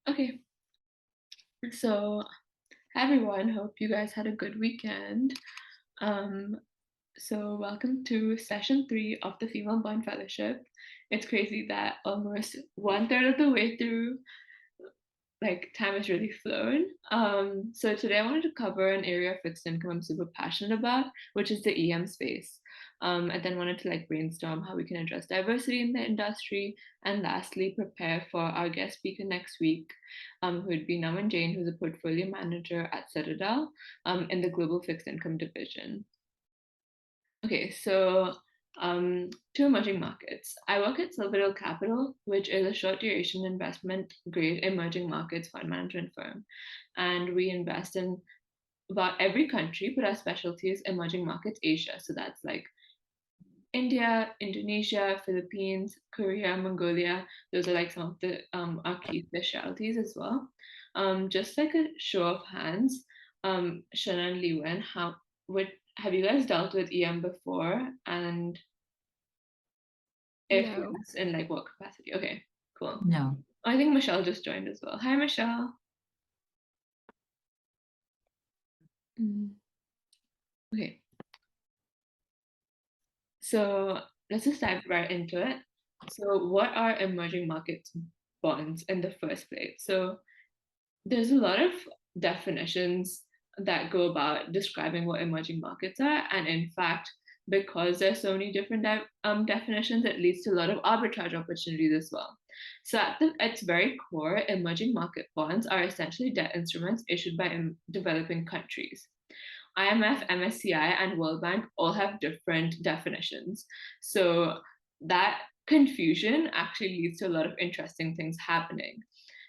Okay, so hi everyone. Hope you guys had a good weekend. Um, so welcome to session 3 of the Female Bond Fellowship. It's crazy that almost 1/3 of the way through, like time has really flown. So today I wanted to cover an area of fixed income I'm super passionate about, which is the EM space. And then wanted to like brainstorm how we can address diversity in the industry, and lastly prepare for our guest speaker next week, who would be Naman Jain, who's a portfolio manager at Citadel, in the global fixed income division. Okay, so two emerging markets. I work at Silverhill Capital, which is a short duration investment grade emerging markets fund management firm. And we invest in about every country, but our specialty is emerging markets Asia. So that's like India, Indonesia, Philippines, Korea, Mongolia. Those are like some of the our key specialties as well. Just like a show of hands, Shannon and Li Wen, would have you guys dealt with EM before? And if No. yes, in like what capacity? Okay, cool. No. I think Michelle just joined as well. Hi, Michelle. Okay, so let's just dive right into it. So, what are emerging markets bonds in the first place? So, there's a lot of definitions that go about describing what emerging markets are, and in fact, because there's so many different definitions, it leads to a lot of arbitrage opportunities as well. So at its very core, emerging market bonds are essentially debt instruments issued by developing countries. IMF, MSCI, and World Bank all have different definitions. So that confusion actually leads to a lot of interesting things happening.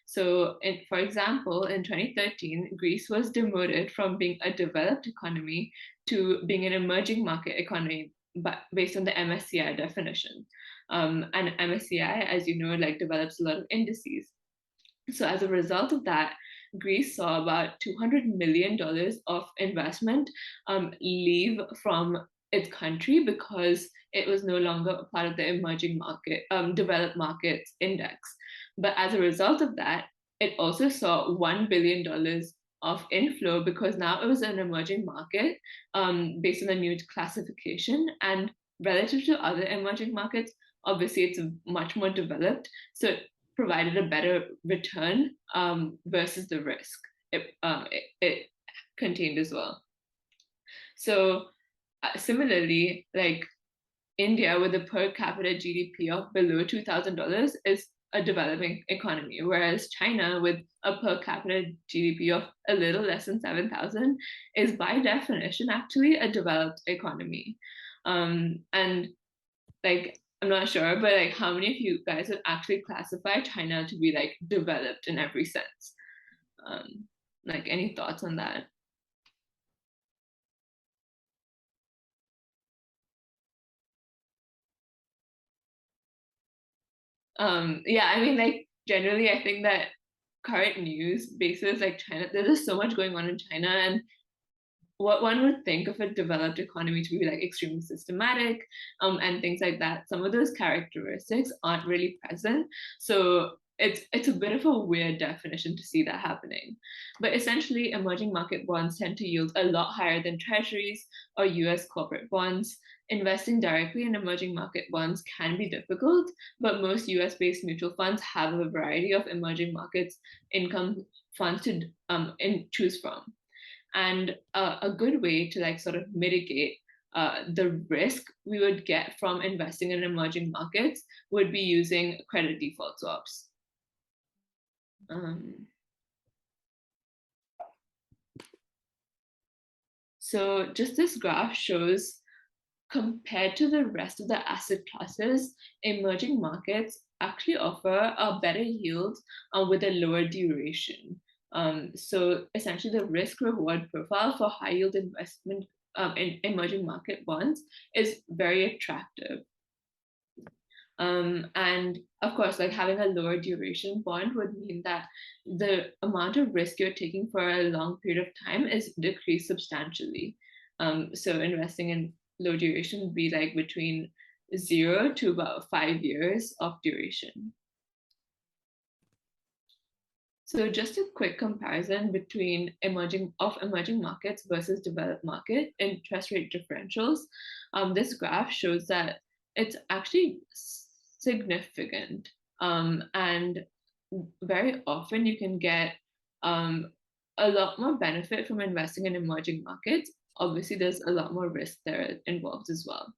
So, for example, in 2013, Greece was demoted from being a developed economy to being an emerging market economy, but based on the MSCI definition. And MSCI, as you know, like develops a lot of indices. So as a result of that, Greece saw about $200 million of investment leave from its country because it was no longer a part of the emerging market, developed markets index. But as a result of that, it also saw $1 billion of inflow because now it was an emerging market based on the new classification. And relative to other emerging markets, obviously it's much more developed. So provided a better return versus the risk it contained as well. So similarly, like India with a per capita GDP of below $2,000 is a developing economy, whereas China with a per capita GDP of a little less than 7,000 is by definition actually a developed economy. And like I'm not sure, but like how many of you guys would actually classify China to be like developed in every sense? Like any thoughts on that? Yeah, I mean like generally I think that current news basis like China, there's just so much going on in China, and what one would think of a developed economy to be like extremely systematic and things like that, some of those characteristics aren't really present. So it's a bit of a weird definition to see that happening. But essentially, emerging market bonds tend to yield a lot higher than treasuries or US corporate bonds. Investing directly in emerging market bonds can be difficult, but most US based mutual funds have a variety of emerging markets income funds to choose from. And a good way to like sort of mitigate the risk we would get from investing in emerging markets would be using credit default swaps. So just this graph shows, compared to the rest of the asset classes, emerging markets actually offer a better yield with a lower duration. So essentially, the risk reward profile for high yield investment in emerging market bonds is very attractive. And of course, like having a lower duration bond would mean that the amount of risk you're taking for a long period of time is decreased substantially. So investing in low duration would be like between 0 to about 5 years of duration. So just a quick comparison between emerging markets versus developed market interest rate differentials. This graph shows that it's actually significant, and very often you can get um, a lot more benefit from investing in emerging markets. Obviously, there's a lot more risk there involved as well.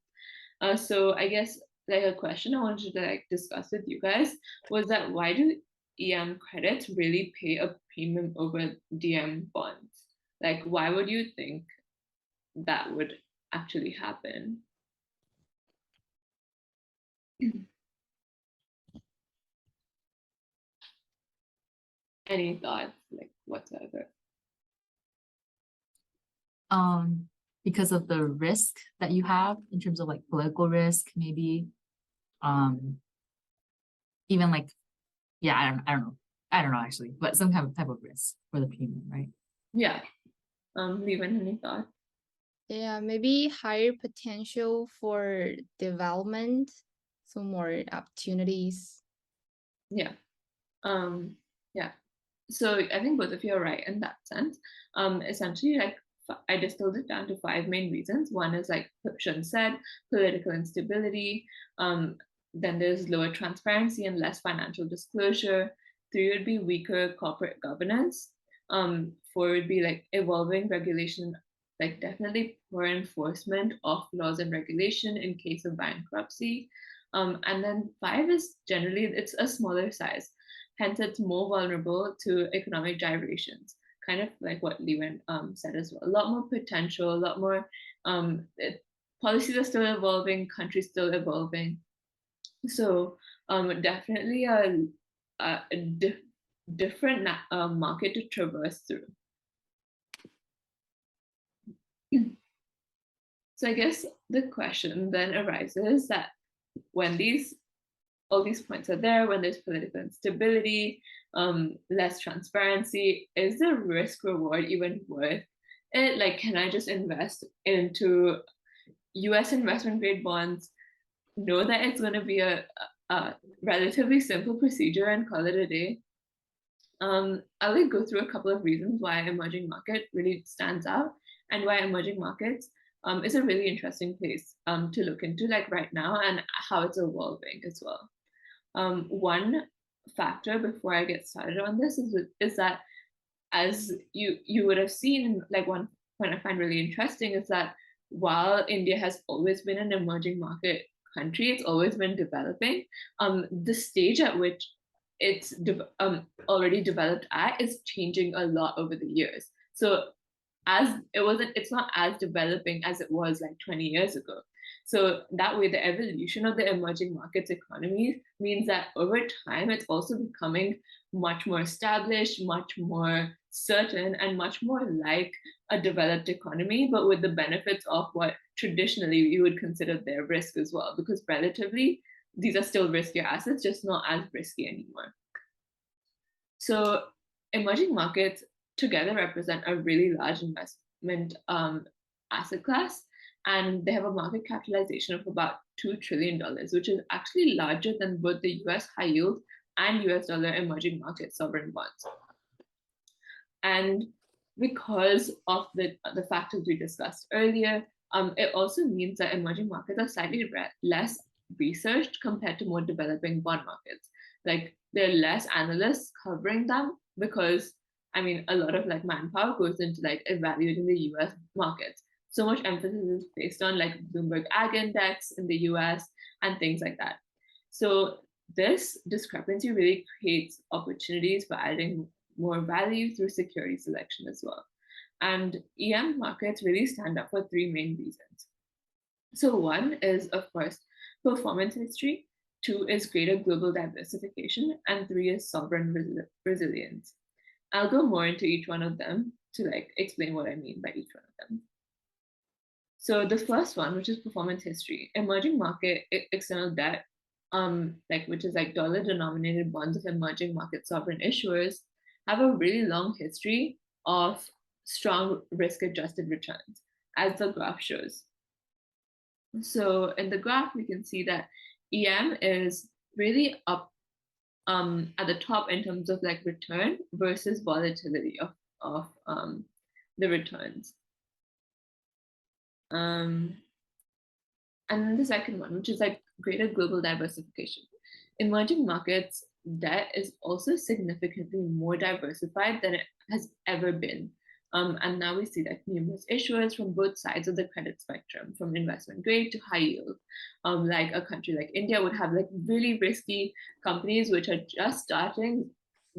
So I guess like a question I wanted to like discuss with you guys was that why do EM credits really pay a premium over DM bonds? Like, why would you think that would actually happen? Any thoughts, like whatsoever? Um, because of the risk that you have in terms of like political risk, maybe. Um, even like, yeah, I don't know actually, but some kind of type of risk for the premium, right? Yeah. Leaving any thoughts? Yeah, maybe higher potential for development, so more opportunities. Yeah. Um, yeah. So I think both of you are right in that sense. Essentially, like I distilled it down to five main reasons. One is like Shun said, political instability. Then there's lower transparency and less financial disclosure. Three would be weaker corporate governance. Four would be like evolving regulation, like definitely poor enforcement of laws and regulation in case of bankruptcy. And then five is generally it's a smaller size, hence it's more vulnerable to economic gyrations, kind of like what Lewin said as well. A lot more potential, a lot more policies are still evolving, countries still evolving. So definitely a different market to traverse through. So I guess the question then arises that when all these points are there, when there's political instability, less transparency, is the risk reward even worth it? Like, can I just invest into US investment grade bonds, know that it's going to be a relatively simple procedure and call it a day? I'll like go through a couple of reasons why emerging market really stands out and why emerging markets is a really interesting place to look into like right now and how it's evolving as well. One factor before I get started on this is that as you would have seen, like one point I find really interesting is that while India has always been an emerging market country, it's always been developing. The stage at which it's already developed at is changing a lot over the years. So as it's not as developing as it was like 20 years ago. So that way the evolution of the emerging markets economy means that over time it's also becoming much more established, much more certain, and much more like a developed economy, but with the benefits of what traditionally you would consider their risk as well, because relatively these are still riskier assets, just not as risky anymore. So emerging markets together represent a really large investment asset class, and they have a market capitalization of about $2 trillion, which is actually larger than both the US high yield and US dollar emerging market sovereign bonds. And because of the factors we discussed earlier, it also means that emerging markets are slightly less researched compared to more developing bond markets. Like there are less analysts covering them because I mean a lot of like manpower goes into like evaluating the US markets. So much emphasis is placed on like Bloomberg Ag Index in the US and things like that. So this discrepancy really creates opportunities for adding more value through security selection as well. And EM markets really stand up for three main reasons. So one is, of course, performance history. Two is greater global diversification. And three is sovereign resilience. I'll go more into each one of them to like explain what I mean by each one of them. So the first one, which is performance history, emerging market external debt, like which is like dollar denominated bonds of emerging market sovereign issuers, have a really long history of strong risk adjusted returns, as the graph shows. So in the graph, we can see that EM is really up at the top in terms of like return versus volatility of the returns. And then the second one, which is like greater global diversification. Emerging markets debt is also significantly more diversified than it has ever been. And now we see that numerous issuers from both sides of the credit spectrum, from investment grade to high yield. Like a country like India would have like really risky companies which are just starting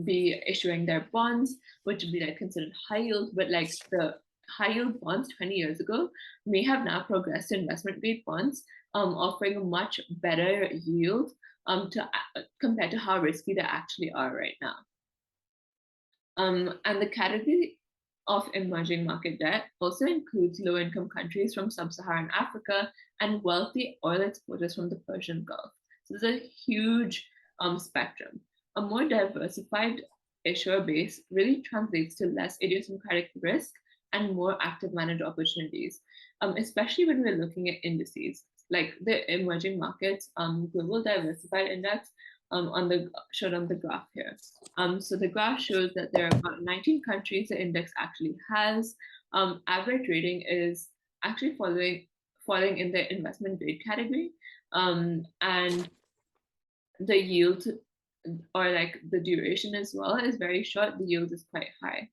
be issuing their bonds, which would be like considered high yield, but like the high yield bonds 20 years ago may have now progressed to investment grade bonds, offering a much better yield compared to how risky they actually are right now. And the category of emerging market debt also includes low-income countries from sub-Saharan Africa and wealthy oil exporters from the Persian Gulf. So there's a huge spectrum. A more diversified issuer base really translates to less idiosyncratic risk and more active managed opportunities, especially when we're looking at indices like the emerging markets global diversified index shown on the graph here. So the graph shows that there are about 19 countries the index actually has. Average rating is actually falling in the investment grade category, and the yield or like the duration as well is very short. The yield is quite high.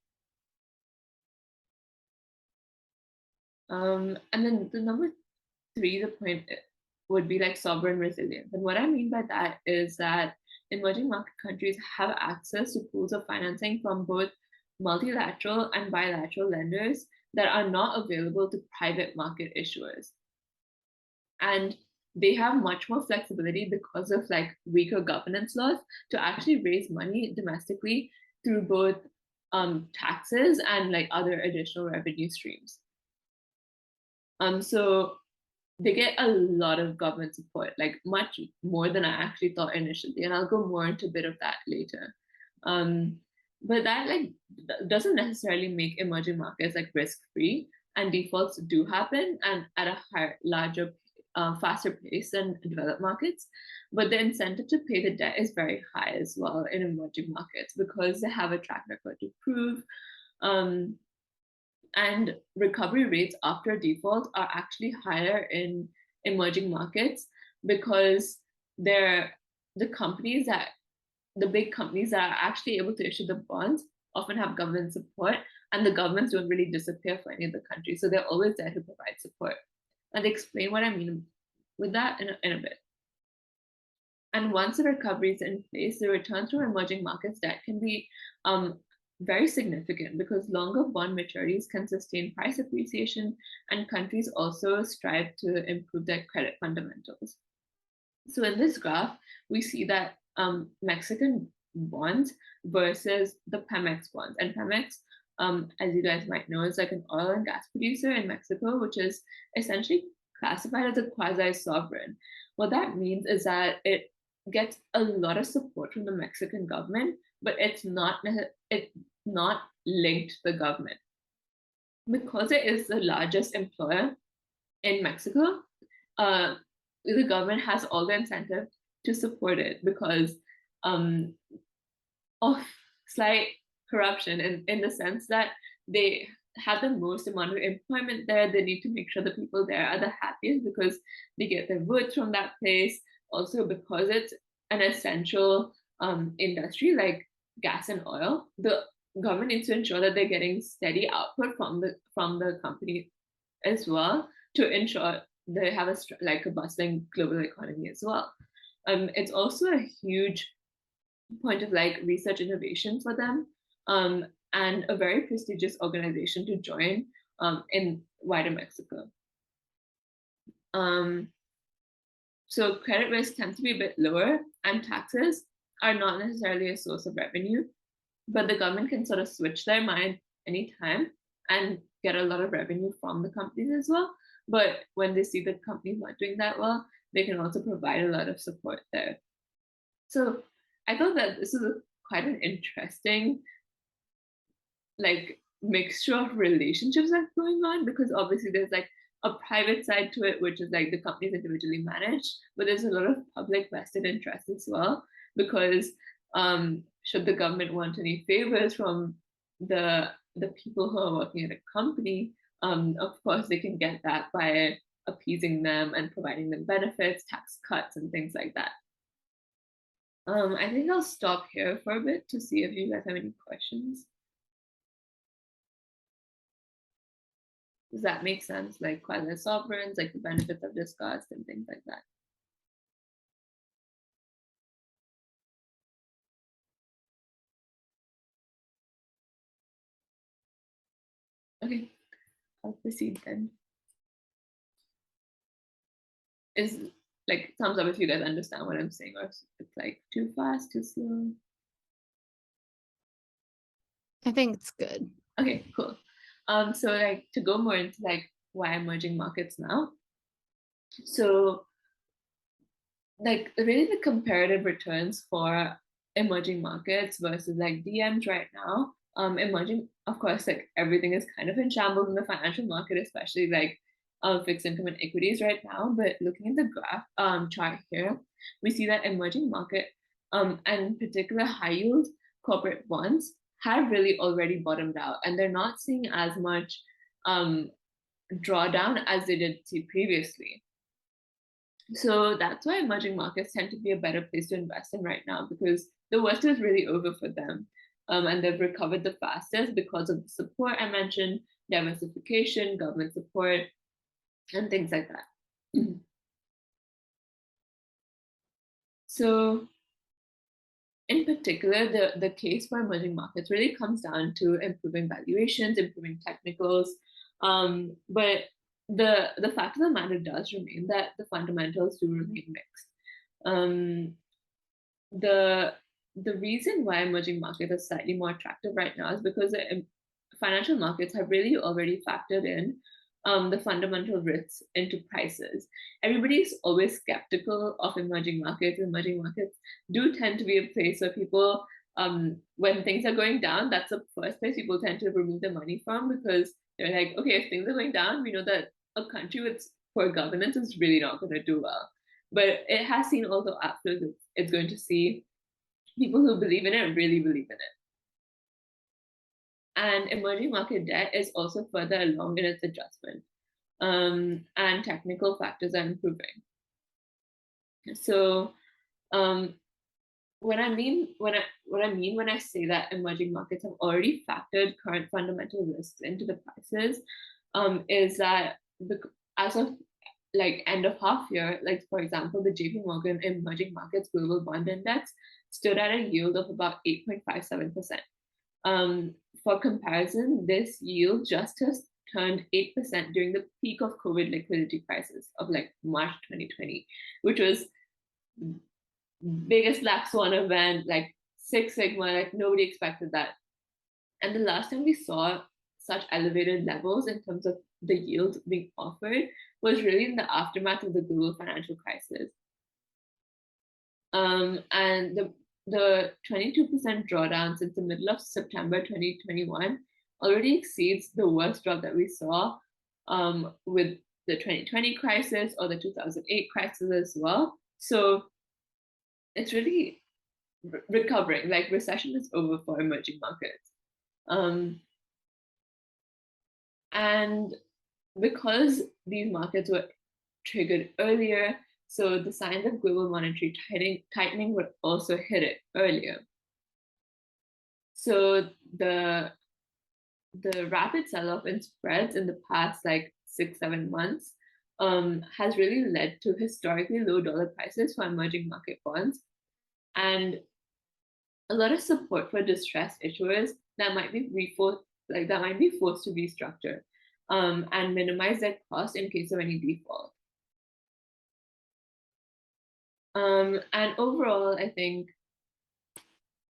And then the number 3, the point would be like sovereign resilience. And what I mean by that is that emerging market countries have access to pools of financing from both multilateral and bilateral lenders that are not available to private market issuers. And they have much more flexibility because of like weaker governance laws to actually raise money domestically through both taxes and like other additional revenue streams. So they get a lot of government support, like much more than I actually thought initially. And I'll go more into a bit of that later. But that like doesn't necessarily make emerging markets like risk-free, and defaults do happen and at a higher, larger, faster pace than developed markets. But the incentive to pay the debt is very high as well in emerging markets because they have a track record to prove. And recovery rates after default are actually higher in emerging markets because they're the big companies that are actually able to issue the bonds often have government support, and the governments don't really disappear for any of the countries, so they're always there to provide support. And they explain what I mean with that in a bit. And once the recovery is in place, the returns from emerging markets debt can be very significant because longer bond maturities can sustain price appreciation, and countries also strive to improve their credit fundamentals. So in this graph, we see that Mexican bonds versus the Pemex bonds. And Pemex, as you guys might know, is like an oil and gas producer in Mexico, which is essentially classified as a quasi-sovereign. What that means is that it gets a lot of support from the Mexican government, but it's not linked to the government. Because it is the largest employer in Mexico, the government has all the incentive to support it because of slight corruption in the sense that they have the most amount of employment there. They need to make sure the people there are the happiest because they get their votes from that place. Also, because it's an essential industry like gas and oil, the government needs to ensure that they're getting steady output from the company as well to ensure they have a bustling global economy as well. It's also a huge point of like research innovation for them, and a very prestigious organization to join in wider Mexico. So credit risk tends to be a bit lower, and taxes are not necessarily a source of revenue, but the government can sort of switch their mind anytime and get a lot of revenue from the companies as well. But when they see that companies not doing that well, they can also provide a lot of support there. So I thought that this is quite an interesting like mixture of relationships that's going on, because obviously there's like a private side to it, which is like the companies individually managed, but there's a lot of public vested interest as well, because Should the government want any favors from the people who are working at a company, of course they can get that by appeasing them and providing them benefits, tax cuts, and things like that. I think I'll stop here for a bit to see if you guys have any questions. Does that make sense? Like quasi-sovereigns, like the benefits I've discussed and things like that. Okay, I'll proceed then. Is like thumbs up if you guys understand what I'm saying, or if it's like too fast, too slow. I think it's good. Okay, cool. So like to go more into like why emerging markets now. So like really the comparative returns for emerging markets versus like DMs right now. Emerging, of course, like everything is kind of in shambles in the financial market, especially like fixed income and equities right now. But looking at the graph chart here, we see that emerging market and in particular high yield corporate bonds have really already bottomed out, and they're not seeing as much drawdown as they did see previously. So that's why emerging markets tend to be a better place to invest in right now, because the worst is really over for them. And they've recovered the fastest because of the support I mentioned, diversification, government support, and things like that. So in particular, the case for emerging markets really comes down to improving valuations, improving technicals. But the fact of the matter does remain that the fundamentals do remain mixed. The reason why emerging markets are slightly more attractive right now is because the financial markets have really already factored in the fundamental risks into prices. Everybody's always skeptical of emerging markets. Emerging markets do tend to be a place where people, when things are going down, that's the first place people tend to remove their money from, because they're like, okay, if things are going down, we know that a country with poor governance is really not going to do well. But it has seen also after it's going to see people who believe in it really believe in it. And emerging market debt is also further along in its adjustment, and technical factors are improving. So what I mean when I say that emerging markets have already factored current fundamental risks into the prices, is that as of like end of half year, like for example, the JP Morgan Emerging Markets Global Bond Index stood at a yield of about 8.57%. For comparison, this yield just has turned 8% during the peak of COVID liquidity crisis of like March 2020, which was biggest black swan event, like Six Sigma, like nobody expected that. And the last time we saw such elevated levels in terms of the yield being offered was really in the aftermath of the global financial crisis. And the 22% drawdown since the middle of September 2021 already exceeds the worst drop that we saw with the 2020 crisis or the 2008 crisis as well. So it's really recovering, like recession is over for emerging markets. And because these markets were triggered earlier, so the signs of global monetary tightening would also hit it earlier. So the rapid sell-off in spreads in the past like 6-7 months has really led to historically low dollar prices for emerging market bonds, and a lot of support for distressed issuers that might be forced to restructure and minimize their cost in case of any default. And overall, I think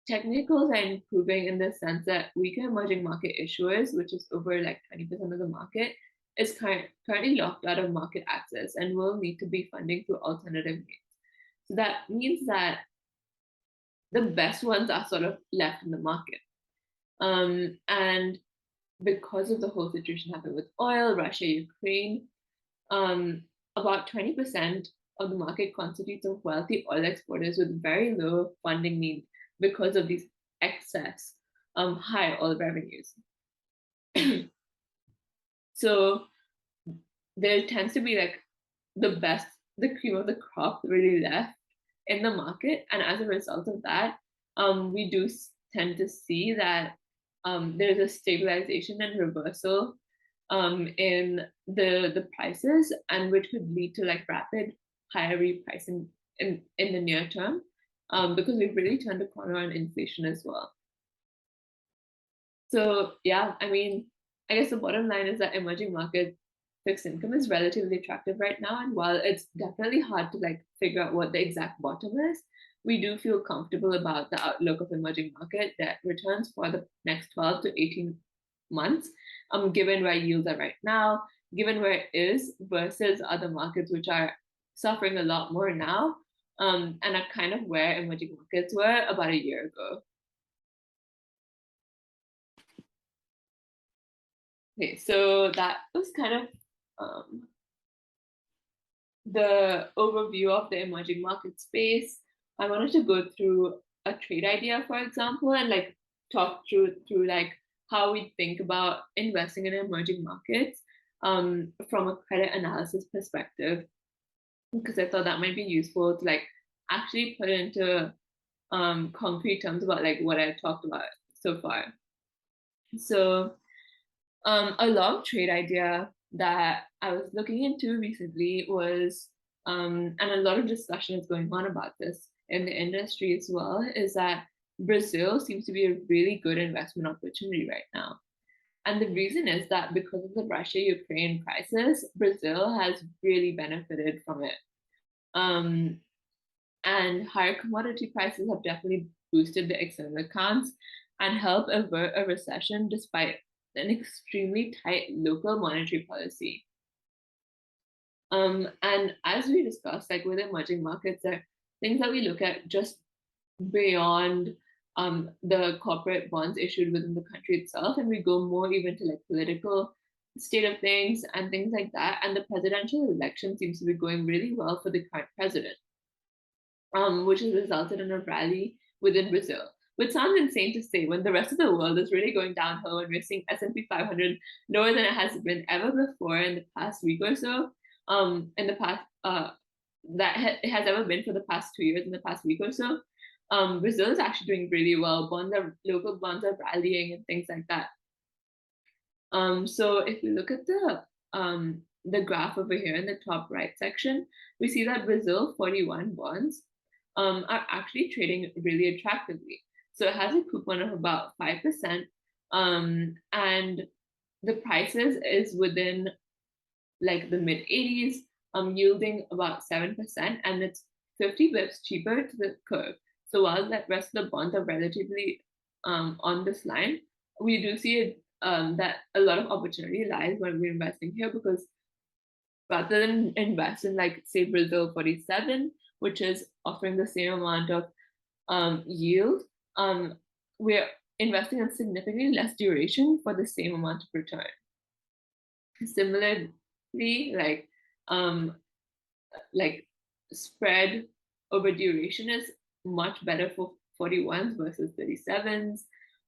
technicals are improving in the sense that weaker emerging market issuers, which is over like 20% of the market, is currently locked out of market access and will need to be funding through alternative means. So that means that the best ones are sort of left in the market. And because of the whole situation happening with oil, Russia, Ukraine, about 20% of the market constitutes of wealthy oil exporters with very low funding needs because of these excess high oil revenues. So there tends to be like the cream of the crop really left in the market, and as a result of that, we do tend to see that there's a stabilization and reversal in the prices, and which could lead to like rapid higher repricing in the near term, because we've really turned a corner on inflation as well. So yeah, I mean, I guess the bottom line is that emerging market fixed income is relatively attractive right now, and while it's definitely hard to like figure out what the exact bottom is, we do feel comfortable about the outlook of emerging market debt returns for the next 12 to 18 months, given where yields are right now, given where it is versus other markets which are suffering a lot more now, and are kind of where emerging markets were about a year ago. Okay, so that was kind of the overview of the emerging market space. I wanted to go through a trade idea, for example, and like talk through like how we think about investing in emerging markets from a credit analysis perspective, because I thought that might be useful to like actually put into concrete terms about like what I talked about so far. So a long trade idea that I was looking into recently was, and a lot of discussion is going on about this in the industry as well, is that Brazil seems to be a really good investment opportunity right now. And the reason is that because of the Russia-Ukraine crisis, Brazil has really benefited from it. And higher commodity prices have definitely boosted the external accounts and helped avert a recession despite an extremely tight local monetary policy. And as we discussed, like with emerging markets, there are things that we look at just beyond the corporate bonds issued within the country itself, and we go more even to like political state of things and things like that. And the presidential election seems to be going really well for the current president, which has resulted in a rally within Brazil. Which sounds insane to say when the rest of the world is really going downhill and we're seeing S&P 500 lower than it has been ever before in the past week or so. In the past, it has ever been for the past 2 years in the past week or so. Brazil is actually doing really well. Local bonds are rallying and things like that. So if we look at the graph over here in the top right section, we see that Brazil 41 bonds are actually trading really attractively. So it has a coupon of about 5%, and the prices is within like the mid 80s, yielding about 7%, and it's 50 bips cheaper to the curve. So while the rest of the bonds are relatively on this line, we do see that a lot of opportunity lies when we're investing here, because rather than invest in like say Brazil 47, which is offering the same amount of yield, we're investing in significantly less duration for the same amount of return. Similarly, like spread over duration is much better for 41s versus 37s,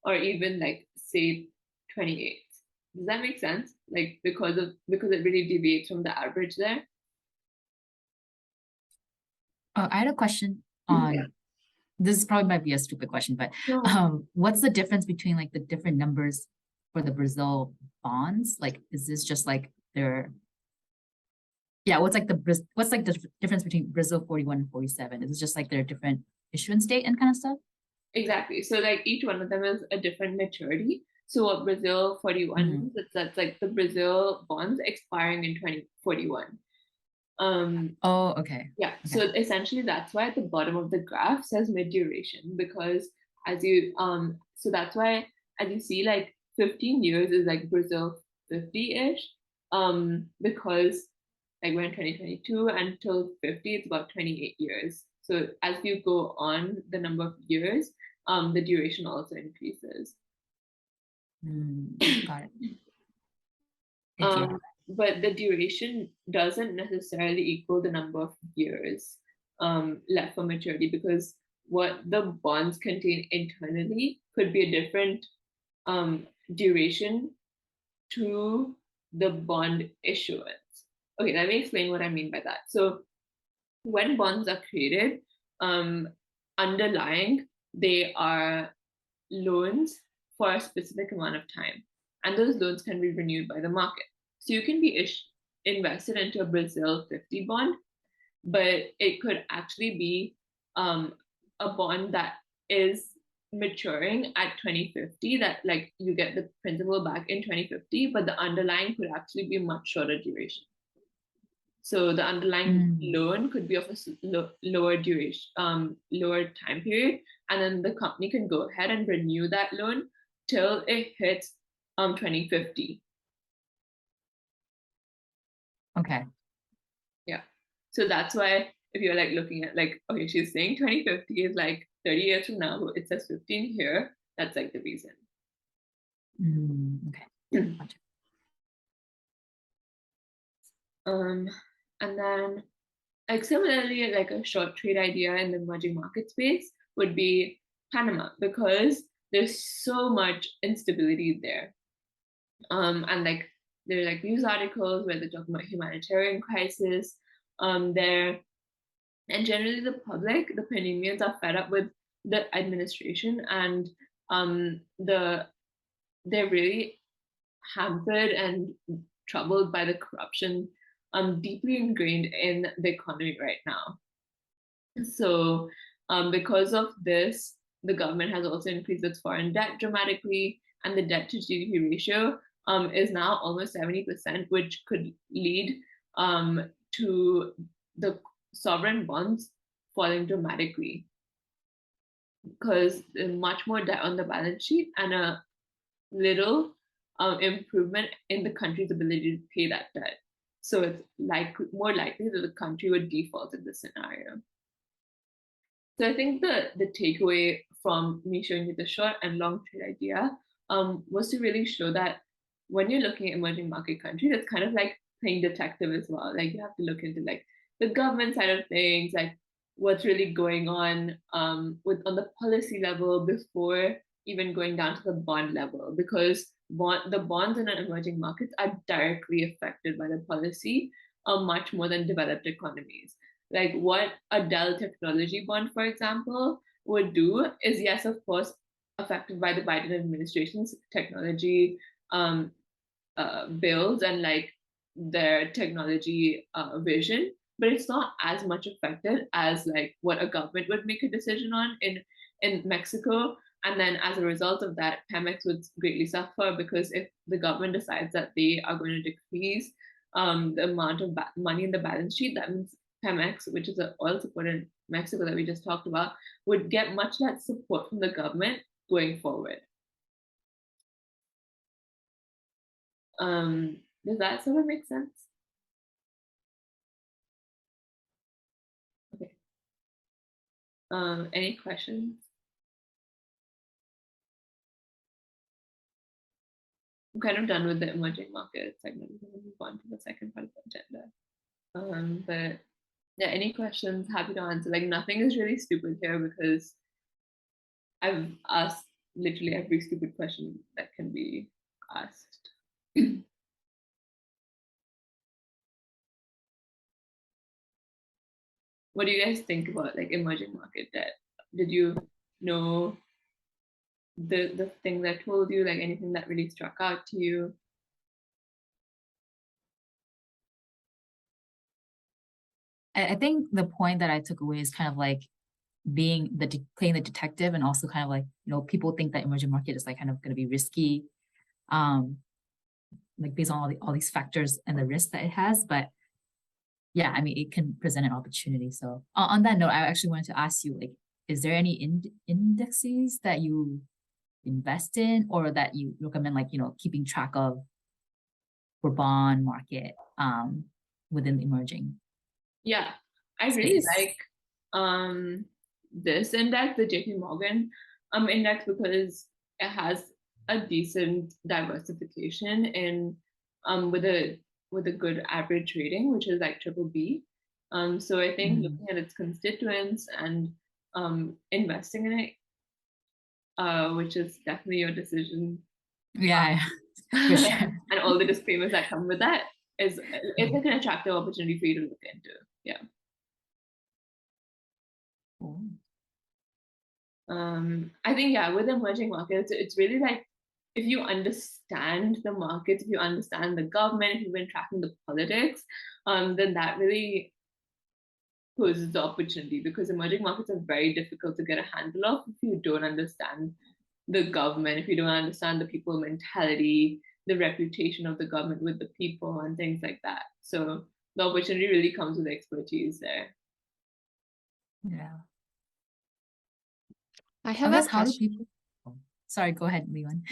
or even like say 28s. Does that make sense? Like because it really deviates from the average there. I had a question on this. Probably might be a stupid question, but what's the difference between like the different numbers for the Brazil bonds? Like, is this just like their what's like the difference between Brazil 41 and 47? Is it just like their different issuance date and kind of stuff? Exactly. So like each one of them is a different maturity. So what Brazil 41 means, that's like the Brazil bonds expiring in 2041. Oh, okay. Yeah. Okay. So essentially that's why at the bottom of the graph says mid duration, because as you so that's why as you see like 15 years is like Brazil 50-ish, because like we're in 2022 until 50 it's about 28 years. So as you go on the number of years, the duration also increases. Got it. But the duration doesn't necessarily equal the number of years left for maturity, because what the bonds contain internally could be a different duration to the bond issuance. Okay, let me explain what I mean by that. So when bonds are created, underlying, they are loans for a specific amount of time, and those loans can be renewed by the market. So you can be invested into a Brazil 50 bond, but it could actually be a bond that is maturing at 2050, that like you get the principal back in 2050, but the underlying could actually be much shorter duration. So the underlying loan could be of a lower duration, lower time period, and then the company can go ahead and renew that loan till it hits 2050. Okay. Yeah. So that's why if you're like looking at like, okay, she's saying 2050 is like 30 years from now, but it says 15 here. That's like the reason. Okay. Gotcha. And then like similarly, like a short trade idea in the emerging market space would be Panama, because there's so much instability there. And like there are like news articles where they're talking about humanitarian crisis there. And generally the public, the Panamanians, are fed up with the administration, and they're really hampered and troubled by the corruption deeply ingrained in the economy right now. So because of this, the government has also increased its foreign debt dramatically, and the debt to GDP ratio is now almost 70%, which could lead to the sovereign bonds falling dramatically, because there's much more debt on the balance sheet and a little improvement in the country's ability to pay that debt. So it's more likely that the country would default in this scenario. So I think the takeaway from me showing you the short and long trade idea was to really show that when you're looking at emerging market countries, it's kind of like playing detective as well. Like you have to look into like the government side of things, like what's really going on on the policy level before even going down to the bond level, because the bonds in emerging markets are directly affected by the policy much more than developed economies. Like what a Dell technology bond, for example, would do is, yes, of course, affected by the Biden administration's technology bills and like their technology vision, but it's not as much affected as like what a government would make a decision on in Mexico. And then as a result of that, Pemex would greatly suffer, because if the government decides that they are going to decrease the amount of money in the balance sheet, that means Pemex, which is an oil support in Mexico that we just talked about, would get much less support from the government going forward. Does that sort of make sense? Okay. Any questions? I'm kind of done with the emerging market segment. We'll move on to the second part of the agenda. But yeah, any questions? Happy to answer. Like nothing is really stupid here, because I've asked literally every stupid question that can be asked. What do you guys think about like emerging market debt? Did you know the things I told you, like anything that really struck out to you? I think the point that I took away is kind of like playing the detective, and also kind of like, people think that emerging market is like kind of going to be risky, like based on all these factors and the risk that it has. But yeah, I mean, it can present an opportunity. So on that note, I actually wanted to ask you, like, is there any indexes that you invest in, or that you recommend, like, keeping track of for bond market within the emerging? Yeah, I really like this index, the JP Morgan index, because it has a decent diversification in with a good average rating, which is like triple B. So I think looking at its constituents and investing in it, which is definitely your decision. Yeah, for sure. And all the disclaimers that come with that is it's like an attractive opportunity for you to look into. Yeah. Cool. I think, yeah, with emerging markets, it's really like if you understand the markets, if you understand the government, if you've been tracking the politics, then that really poses the opportunity, because emerging markets are very difficult to get a handle of if you don't understand the government, if you don't understand the people mentality, the reputation of the government with the people, and things like that. So the opportunity really comes with expertise there. Yeah. I I have guess a how do question. people? Sorry, go ahead, Leon.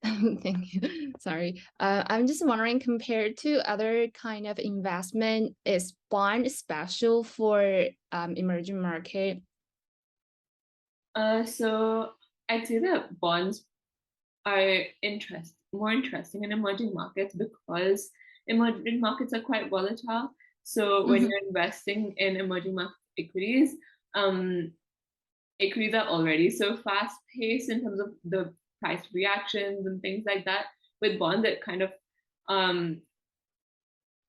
Thank you. Sorry. I'm just wondering, compared to other kind of investment, is bond special for emerging market? So I'd say that bonds are more interesting in emerging markets because emerging markets are quite volatile. So when Mhm. you're investing in emerging market equities, equities are already so fast paced in terms of the price reactions and things like that. With bonds, it kind of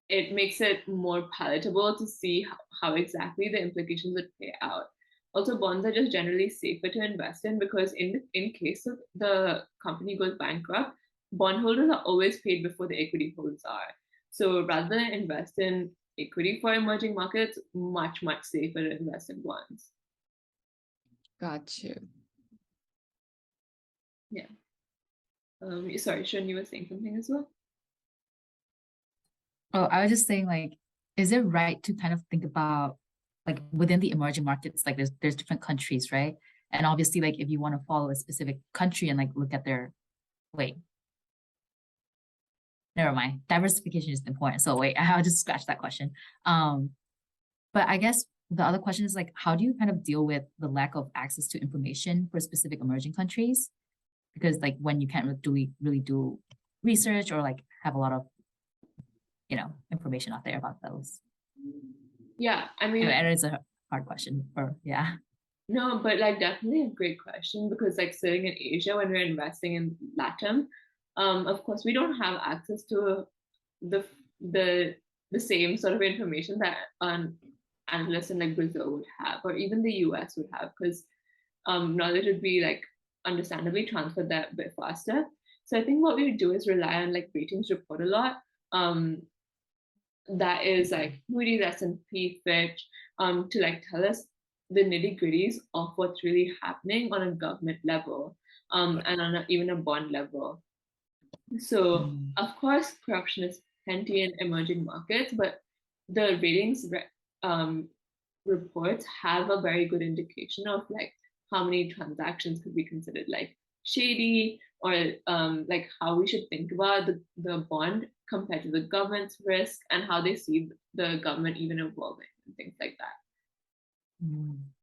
it makes it more palatable to see how exactly the implications would play out. Also, bonds are just generally safer to invest in because in case of the company goes bankrupt, bondholders are always paid before the equity holders are. So rather than invest in equity for emerging markets, much safer to invest in bonds. Got you. Yeah. Sorry, Shun, you were saying something as well? Oh, I was just saying, like, is it right to kind of think about like within the emerging markets, like there's different countries, right? And obviously, like if you want to follow a specific country and like look at their wait, never mind. Diversification is important. So wait, I'll just scratch that question. But I guess the other question is like, how do you kind of deal with the lack of access to information for specific emerging countries? Because like when you can't really do research or like have a lot of information out there about those. Yeah, I mean, And it's a hard question. Or yeah. no, but like definitely a great question, because like sitting in Asia when we're investing in LATAM, of course we don't have access to the the the same sort of information that analysts in like Brazil would have, or even the US would have, because knowledge would be like understandably transferred that a bit faster. So I think what we would do is rely on like ratings report a lot. That is like Moody's, S&P, Fitch, to like tell us the nitty gritties of what's really happening on a government level, and on even a bond level. So of course, corruption is plenty in emerging markets, but the ratings reports have a very good indication of like how many transactions could be considered like shady, or like how we should think about the bond compared to the government's risk and how they see the government even evolving and things like that.